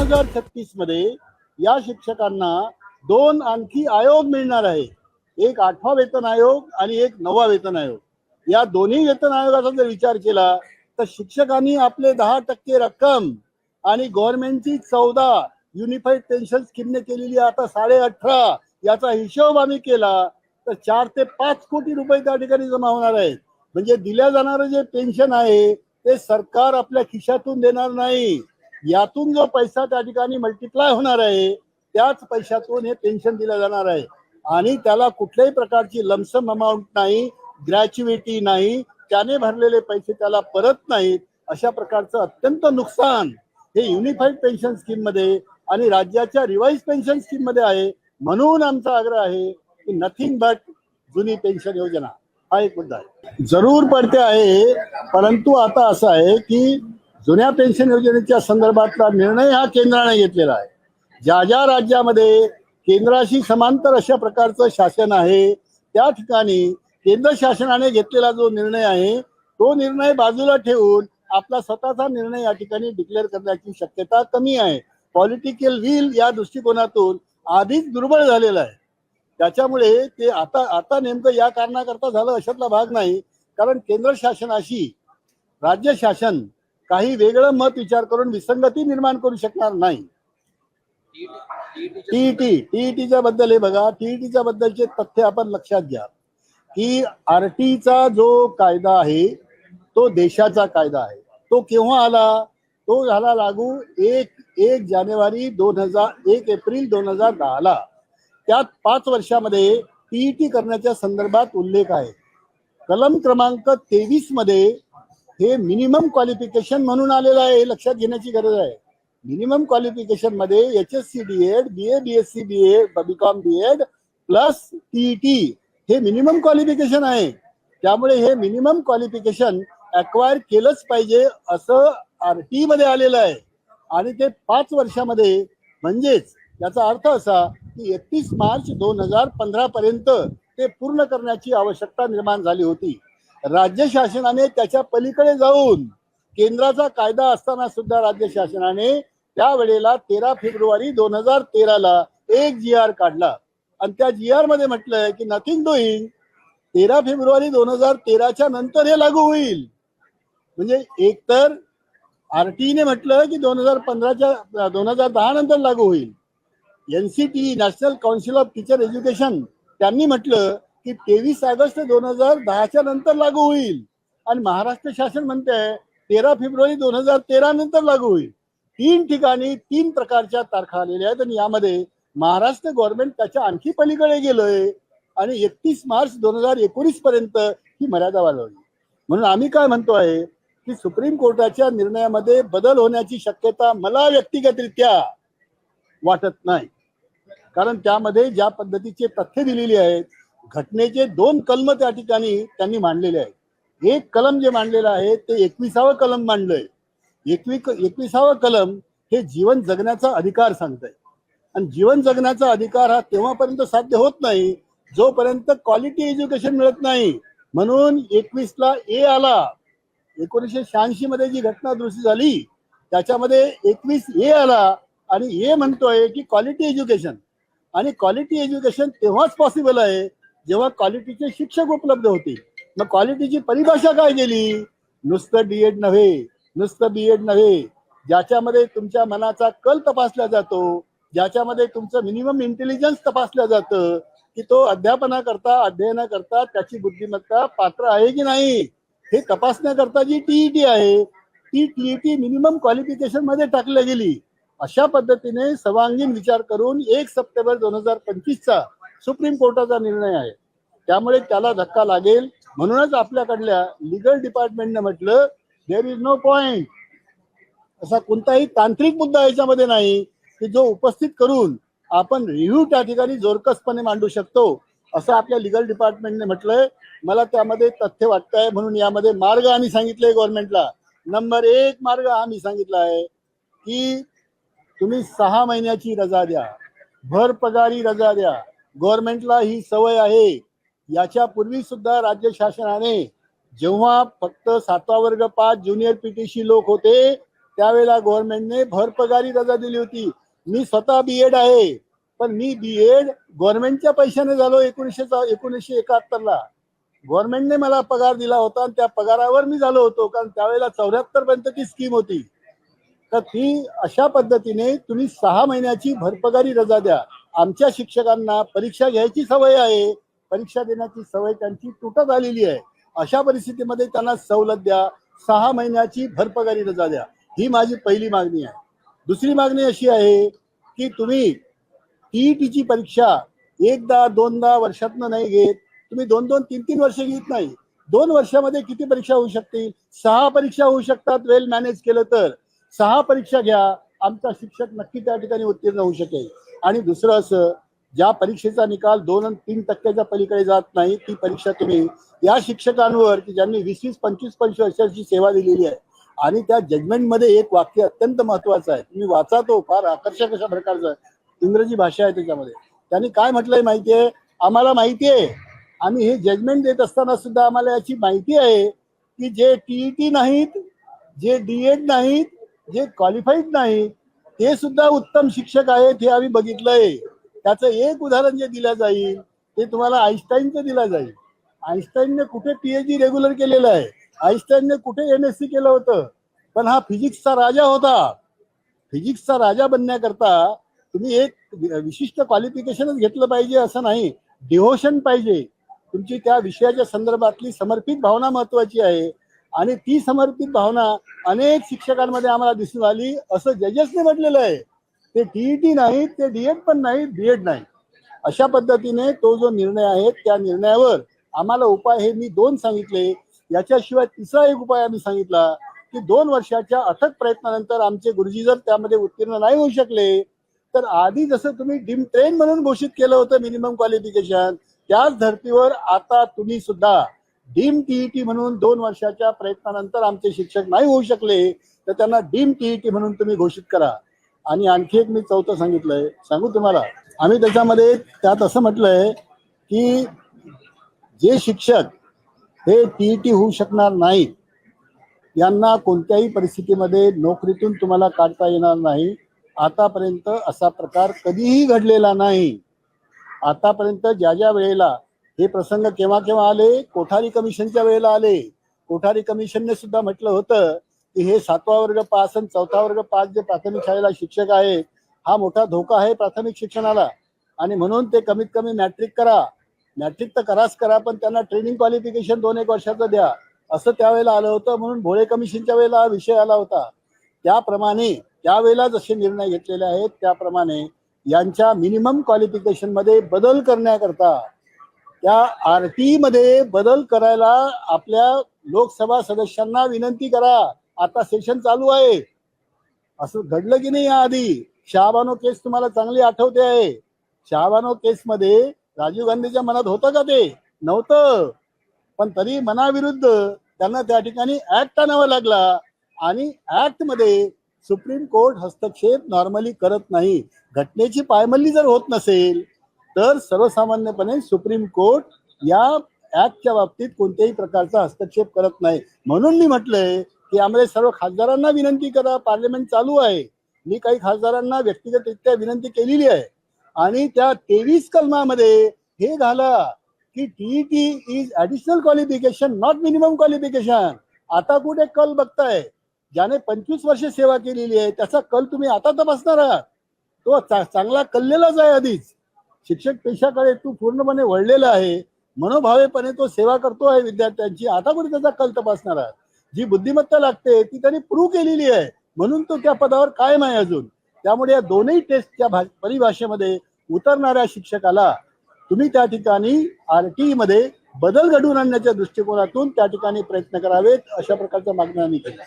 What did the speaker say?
2036 मध्ये या शिक्षकांना दोन आणखी आयोग मिळणार आहे. एक 8वा वेतन आयोग आणि एक 9वा वेतन आयोग. या दोन्ही वेतन आयोगाचा जर विचार केला तर शिक्षकांनी आपले 10% रक्कम आणि गव्हर्नमेंटची 14 युनिफाईड पेन्शन स्कीमने केलेली आता 18.5 याचा हिशोब आम्ही केला तर 4 ते 5 कोटी रुपये त्या ठिकाणी जमा होणार आहेत. म्हणजे दिल्या जाणारं जे पेन्शन आहे ते सरकार आपल्या खिशातून देणार नाही. यातून जो पैसा त्या ठिकाणी मल्टिप्लाय होणार आहे त्याच पैशातून हे पेन्शन दिलं जाणार आहे आणि त्याला कुठल्याही प्रकारची लमसम अमाऊंट नाही, ग्रॅच्युइटी नाही, त्याने भरलेले पैसे त्याला परत नाहीत. अशा प्रकारचं अत्यंत नुकसान हे युनिफाईड पेन्शन स्कीम मध्ये आणि राज्याच्या रिवाइज पेन्शन स्कीम मध्ये आहे. म्हणून आमचा आग्रह आहे की नथिंग बट जुनी पेन्शन योजना हा एक मुद्दा आहे. जरूर पडते आहे, परंतु आता असं आहे की जुन्या पेन्शन योजनेच्या संदर्भातला निर्णय हा केंद्राने घेतलेला आहे. ज्या ज्या राज्यामध्ये केंद्राशी समांतर अशा प्रकारचं शासन आहे त्या ठिकाणी केंद्र शासनाने घेतलेला जो निर्णय आहे तो निर्णय बाजूला ठेवून आपला स्वतःचा निर्णय या ठिकाणी डिक्लेअर करण्याची शक्यता कमी आहे. पॉलिटिकल विल या दृष्टिकोनातून आधीच दुर्बळ झालेला आहे. त्याच्यामुळे ते आता नेमकं या कारणाकरता झालं अशातला भाग नाही, कारण केंद्र शासनाशी राज्य शासन काही वेगळं मत विचार करून विसंगती निर्माण करू शकणार नाही. टीईटीच्या बद्दल हे बघा, टीईटीच्या बद्दलचे तथ्य आपण लक्षात घ्या की आरटीचा जो कायदा आहे तो देशाचा कायदा आहे. तो केव्हा आला? तो झाला लागू 1 जानेवारी 1 एप्रिल 2010 ला. त्यात 5 वर्षामध्ये टीईटी करण्याच्या संदर्भात उल्लेख आहे. कलम क्रमांक 23 मध्ये हे मिनिमम क्वालिफिकेशन म्हणून आलेलं आहे. हे लक्षात घेण्याची गरज आहे. मिनिमम क्वालिफिकेशन मध्ये HSC DED, BA BSc BA BCom DED plus TET हे मिनिमम क्वालिफिकेशन आहे. त्यामुळे हे मिनिमम क्वालिफिकेशन अक्वायर केलंच पाहिजे असं आरटी मध्ये आलेलं आहे आणि ते 5 वर्षामध्ये, म्हणजेच याचा अर्थ असा की 31 मार्च 2015 पर्यंत ते पूर्ण करण्याची आवश्यकता निर्माण झाली होती. राज्य शासनाने त्याच्या पलीकडे जाऊन केंद्राचा कायदा असताना सुद्धा राज्य शासनाने त्यावेळेला 13 फेब्रुवारी 2013 ला एक GR काढला आणि त्या GR मध्ये म्हटलंय की नथिंग डुईंग 13 फेब्रुवारी 2013च्या नंतर हे लागू होईल. म्हणजे एकतर आरटीने म्हटलं की 2010 नंतर लागू होईल. NCTE national council of teacher education त्यांनी म्हटलं की 23 ऑगस्ट 2010च्या नंतर लागू होईल आणि महाराष्ट्र शासन म्हणते 13 फेब्रुवारी 2013 नंतर लागू होईल. 3 ठिकाणी 3 प्रकारच्या तारखा आलेल्या आहेत आणि यामध्ये महाराष्ट्र गव्हर्नमेंट त्याच्या आणखी पलीकडे गेलोय आणि 31 मार्च 2019 पर्यंत ही मर्यादा वाढवली. म्हणून आम्ही काय म्हणतो आहे की सुप्रीम कोर्टाच्या निर्णयामध्ये बदल होण्याची शक्यता मला व्यक्तिगतरित्या वाटत नाही, कारण त्यामध्ये ज्या पद्धतीचे तथ्य दिलेली आहेत, घटनेचे 2 कलम त्या ठिकाणी त्यांनी मांडलेले आहेत. एक कलम जे मांडलेलं आहे ते 21वा कलम मांडलंय. 21वा कलम हे जीवन जगण्याचा अधिकार सांगतंय आणि जीवन जगण्याचा अधिकार हा तेव्हापर्यंत साध्य होत नाही जोपर्यंत क्वालिटी एज्युकेशन मिळत नाही. म्हणून 21 ला ए आला. 1986 मध्ये जी घटना दुरुस्ती झाली त्याच्यामध्ये 21A आला आणि ए म्हणतोय की क्वालिटी एज्युकेशन, आणि क्वालिटी एज्युकेशन तेव्हाच पॉसिबल आहे जेव्हा क्वालिटीचे शिक्षक उपलब्ध होतील. मग क्वालिटीची परिभाषा काय केली? नुसतं DED नव्हे, नुसतं BEd नव्हे, ज्याच्यामध्ये तुमच्या मनाचा कल तपासला जातो, ज्याच्यामध्ये तुमचं मिनिमम इंटेलिजन्स तपासलं जातं की तो अध्ययनाकरता त्याची बुद्धिमत्ता पात्र आहे की नाही हे तपासण्याकरता जी टीईटी आहे ती टीईटी मिनिमम क्वालिफिकेशन मध्ये टाकली गेली. अशा पद्धतीने सर्वांगीण विचार करून 1 सप्टेंबर 2025 चा सुप्रीम कोर्टाचा निर्णय आहे. त्यामुळे त्याला धक्का लागेल. म्हणूनच आपल्याकडल्या लिगल डिपार्टमेंटने म्हटलं देयर इज नो पॉइंट. असा कोणताही तांत्रिक मुद्दा याच्यामध्ये नाही की जो उपस्थित करून आपण रिव्ह्यू त्या ठिकाणी जोरकसपणे मांडू शकतो असं आपल्या लिगल डिपार्टमेंटने म्हटलंय. मला त्यामध्ये तथ्य वाटतंय. म्हणून यामध्ये मार्ग आम्ही सांगितले गव्हर्नमेंटला. नंबर 1 मार्ग आम्ही सांगितला आहे की तुम्ही 6 महिन्याची रजा द्या, भर पगारी रजा द्या. गव्हर्नमेंटला ही सवय आहे. याच्यापूर्वी सुद्धा राज्य शासनाने जेव्हा फक्त 7वा वर्ग 5 ज्युनियर PTC लोक होते त्यावेळेला गव्हर्नमेंटने भरपगारी रजा दिली होती. मी स्वतः बीएड आहे, पण मी बीएड गव्हर्नमेंटच्या पैशाने झालो 1971ला. गव्हर्नमेंटने मला पगार दिला होता आणि त्या पगारावर मी झालो होतो, कारण त्यावेळेला 74 पर्यंत ती स्कीम होती. तर ती अशा पद्धतीने तुम्ही 6 महिन्याची भरपगारी रजा द्या. आमच्या शिक्षकांना परीक्षा घ्यायची सवय आहे, परीक्षा देण्याची सवय त्यांची तुटत आलेली आहे. अशा परिस्थितीमध्ये त्यांना सवलत द्या, 6 महिन्याची भरपगारी रजा द्या. ही माझी पहिली मागणी आहे. दुसरी मागणी अशी आहे की तुम्ही टीईटीची परीक्षा एकदा दोनदा वर्षातनं नाही घेत, तुम्ही 2-2, 3-3 वर्ष घेत नाही. 2 वर्षामध्ये किती परीक्षा होऊ शकतील? 6 परीक्षा होऊ शकतात वेल मॅनेज केलं तर. 6 परीक्षा घ्या, आमचा शिक्षक नक्की त्या ठिकाणी उत्तीर्ण होऊ शकेल. आणि दुसरं असं, ज्या परीक्षेचा निकाल 2 आणि 3% पलीकडे जात नाही, ती परीक्षा तुम्ही या शिक्षकांवर की ज्यांनी 20-20, 25-25 वर्षाची सेवा दिलेली आहे. आणि त्या जजमेंटमध्ये एक वाक्य अत्यंत महत्वाचं आहे, तुम्ही वाचा, तो फार आकर्षक अशा प्रकारचं इंग्रजी भाषा आहे त्याच्यामध्ये. त्यांनी काय म्हटलंय माहितीये? आम्हाला माहिती आहे, आम्ही हे जजमेंट देत असताना सुद्धा आम्हाला याची माहिती आहे की जे टीईटी नाहीत, जे डीएड नाहीत, जे क्वालिफाईड नाहीत, ते सुद्धा उत्तम शिक्षक आहेत, हे आम्ही बघितलंय. त्याचं एक उदाहरण जे दिलं जाईल ते तुम्हाला आईन्स्टाईनचं दिलं जाईल. आईन्स्टाईनने कुठे पीएचडी रेग्युलर केलेलं आहे, आईन्स्टाईनने कुठे एमएससी केलं होतं, पण हा फिजिक्सचा राजा होता. फिजिक्सचा राजा बनण्याकरता तुम्ही एक विशिष्ट क्वालिफिकेशनच घेतलं पाहिजे असं नाही, डिव्होशन पाहिजे. तुमची त्या विषयाच्या संदर्भातली समर्पित भावना महत्वाची आहे. आणि ती समर्पित भावना अनेक शिक्षकांमध्ये आम्हाला दिसून आली, असं जजेसने म्हटलेलं आहे. ते टीईटी नाही, ते डीएड पण नाही, बीएड नाही. अशा पद्धतीने तो जो निर्णय आहे त्या निर्णयावर आम्हाला उपाय हे मी 2 सांगितले. याच्याशिवाय तिसरा एक उपाय आम्ही सांगितला की 2 वर्षाच्या अथक प्रयत्नानंतर आमचे गुरुजी जर त्यामध्ये उत्तीर्ण नाही होऊ शकले तर आधी जसं तुम्ही डीम ट्रेन म्हणून घोषित केलं होतं मिनिमम क्वालिफिकेशन, त्याच धर्तीवर आता तुम्ही सुद्धा डीम टीईटी म्हणून 2 वर्षाच्या प्रयत्नानंतर आमचे शिक्षक नाही होऊ शकले तर त्यांना डीम टीईटी म्हणून तुम्ही घोषित करा. आणि आणखी एक मी चौथं सांगितलंय, सांगू तुम्हाला. आम्ही त्याच्यामध्ये त्यात असं म्हटलंय की जे शिक्षक हे टीईटी होऊ शकणार नाहीत यांना कोणत्याही परिस्थितीमध्ये नोकरीतून तुम्हाला काढता येणार नाही. आतापर्यंत असा प्रकार कधीही घडलेला नाही. आतापर्यंत ज्या ज्या वेळेला हे प्रसंग केव्हा केव्हा आले, कोठारी कमिशनच्या वेळेला आले. कोठारी कमिशनने सुद्धा म्हटलं होतं की हे 7वा वर्ग पास आणि 4था वर्ग पास जे प्राथमिक शाळेला शिक्षक आहेत, हा मोठा धोका आहे प्राथमिक शिक्षणाला. आणि म्हणून ते कमीत कमी मॅट्रिक करा, मॅट्रिक तर कराच करा, पण त्यांना ट्रेनिंग क्वालिफिकेशन 2-1 वर्षाचं द्या, असं त्यावेळेला आलं होतं. म्हणून भोळे कमिशनच्या वेळेला हा विषय आला होता. त्याप्रमाणे त्यावेळेला जसे निर्णय घेतलेले आहेत त्याप्रमाणे यांच्या मिनिमम क्वालिफिकेशन मध्ये बदल करण्याकरता, त्या आरटी मध्ये बदल करायला आपल्या लोकसभा सदस्यांना विनंती करा. आता सेशन चालू आहे. असं घडलं की नाही याआधी? शहाबानो केस तुम्हाला चांगली आठवते आहे. शहाबानो केस मध्ये राजीव गांधीच्या मनात होतं का? ते नव्हतं, पण तरी मनाविरुद्ध त्यांना त्या ठिकाणी ऍक्ट आणावा लागला. आणि ऍक्ट मध्ये सुप्रीम कोर्ट हस्तक्षेप नॉर्मली करत नाही. घटनेची पायमल्ली जर होत नसेल तर सर्वसामान्यपणे सुप्रीम कोर्ट या ऍक्टच्या बाबतीत कोणत्याही प्रकारचा हस्तक्षेप करत नाही. म्हणून मी म्हटलंय की आम्हाला सर्व खासदारांना विनंती करा, पार्लमेंट चालू आहे. मी काही खासदारांना व्यक्तिगतरित्या विनंती केलेली आहे. आणि त्या 23 कलमामध्ये हे घाला की TET is additional qualification, not minimum qualification. आता कुठे कल बघताय? ज्याने 25 वर्ष सेवा केलेली आहे त्याचा कल तुम्ही आता तपासणार आहात? तो चांगला कललेलाच आहे आधीच. शिक्षक पेशाकडे तू पूर्णपणे वळलेला आहे, मनोभावेपणे तो सेवा करतो आहे विद्यार्थ्यांची. आता कुठे त्याचा कल तपासणार आहात? जी बुद्धिमत्ता लागते ती त्यांनी प्रूव्ह केलेली आहे, म्हणून तो त्या पदावर कायम आहे अजून. त्यामुळे या दोन्ही टेस्टच्या परिभाषेमध्ये उतरणाऱ्या शिक्षकाला तुम्ही त्या ठिकाणी आरटी मध्ये बदल घडवून आणण्याच्या दृष्टिकोनातून त्या ठिकाणी प्रयत्न करावेत, अशा प्रकारच्या मागण्या आम्ही केल्या.